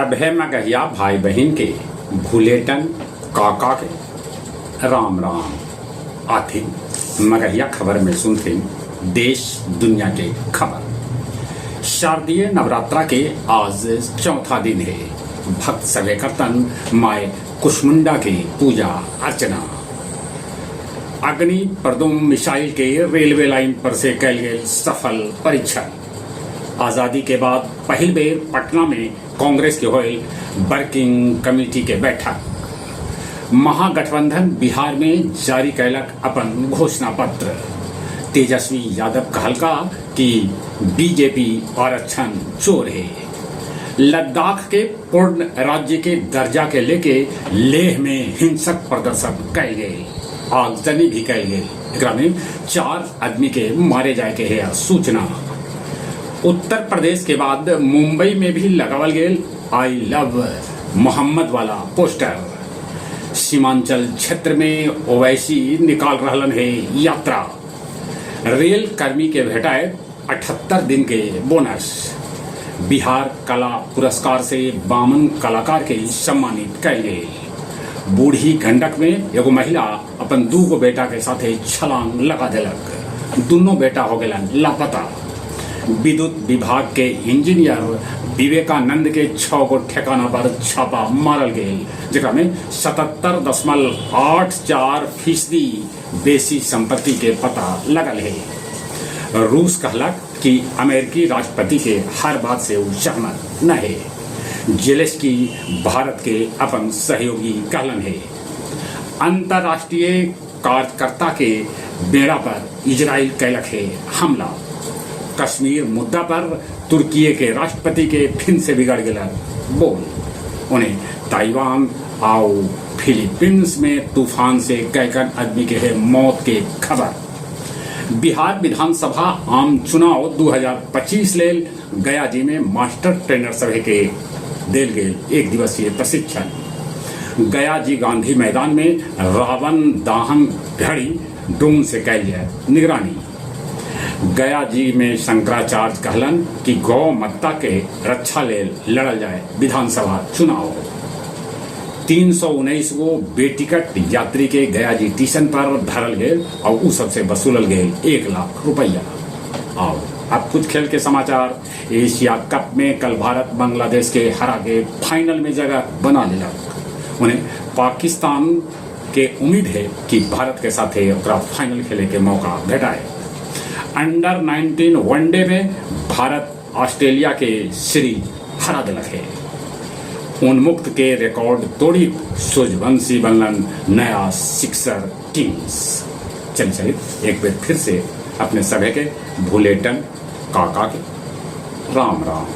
सभे मगहिया भाई बहन के भूलेटन काका के राम राम आथिन मगहिया खबर में सुनते देश दुनिया के खबर। शारदीय नवरात्रा के आज चौथा दिन है। भक्त सभे करतन माए कुष्मुंडा की पूजा अर्चना। अग्नि प्रदुम मिसाइल के रेलवे लाइन पर से कैल गेल सफल परीक्षण। आजादी के बाद पहल बेर पटना में कांग्रेस के होल वर्किंग कमेटी के बैठक। महागठबंधन बिहार में जारी कैलक अपन घोषणा पत्र। तेजस्वी यादव कहलका कि बीजेपी आरक्षण चोर है। लद्दाख के पूर्ण राज्य के दर्जा के लेके लेह में हिंसक प्रदर्शन कैल गए, आगजनी भी कैल गए। एकरा में 4 आदमी के मारे जाए के है सूचना। उत्तर प्रदेश के बाद मुंबई में भी लगावल गेल आई लव मोहम्मद वाला पोस्टर। सीमांचल क्षेत्र में ओवैसी निकाल रहलन है यात्रा। रेल कर्मी के भेटाए 78 दिन के बोनस। बिहार कला पुरस्कार से 52 कलाकार के सम्मानित कैल गए। बूढ़ी गंडक में एगो महिला अपन 2 बेटा के साथे छलांग लगा देलक। दोनों बेटा हो गए लापता। विद्युत विभाग के इंजीनियर विवेकानंद के 6 ठिकाना पर छापा मारल गए, जेकरा में 77.84% बेसी संपत्ति के पता लगल है। रूस कहलक कि अमेरिकी राष्ट्रपति के हर बात से सहमत न है। जेलेंस्की भारत के अपन सहयोगी कहलन है। अंतर्राष्ट्रीय कार्यकर्ता के बेड़ा पर इजराइल कैलक है हमला। कश्मीर मुद्दा पर तुर्की के राष्ट्रपति के फिर से बिगड़ गया बोल। उन्हें ताइवान और फिलीपींस में तूफान से कैकन आदमी के है मौत के खबर। बिहार विधानसभा आम चुनाव 2025 लेल गया जी में मास्टर ट्रेनर सभे के देल गेल 1 दिवसीय प्रशिक्षण। गया जी गांधी मैदान में रावण दहन घड़ी ड्रोन से कैल जाए निगरानी। गया जी में शंकराचार्य कहलन कि गौ माता के रक्षा ले लड़ल जाए विधानसभा चुनाव। 319 गो बेटिकट यात्री के गया जी स्टेशन पर धरल गए और उस सबसे वसूलल गए 1 लाख रुपया। और अब कुछ खेल के समाचार। एशिया कप में कल भारत बांग्लादेश के हरा के फाइनल में जगह बना लेलक। उन्हें पाकिस्तान के उम्मीद है कि भारत के साथ फाइनल खेले के मौका भेटाए। अंडर 19 वनडे में भारत ऑस्ट्रेलिया के सीरीज हरा दिलक है। उन्मुक्त के रिकॉर्ड तोड़ी सूर्यवंशी बनलन नया सिक्सर किंग्स। चलिए एक बार फिर से अपने सभी के भूलेटन काका के राम राम।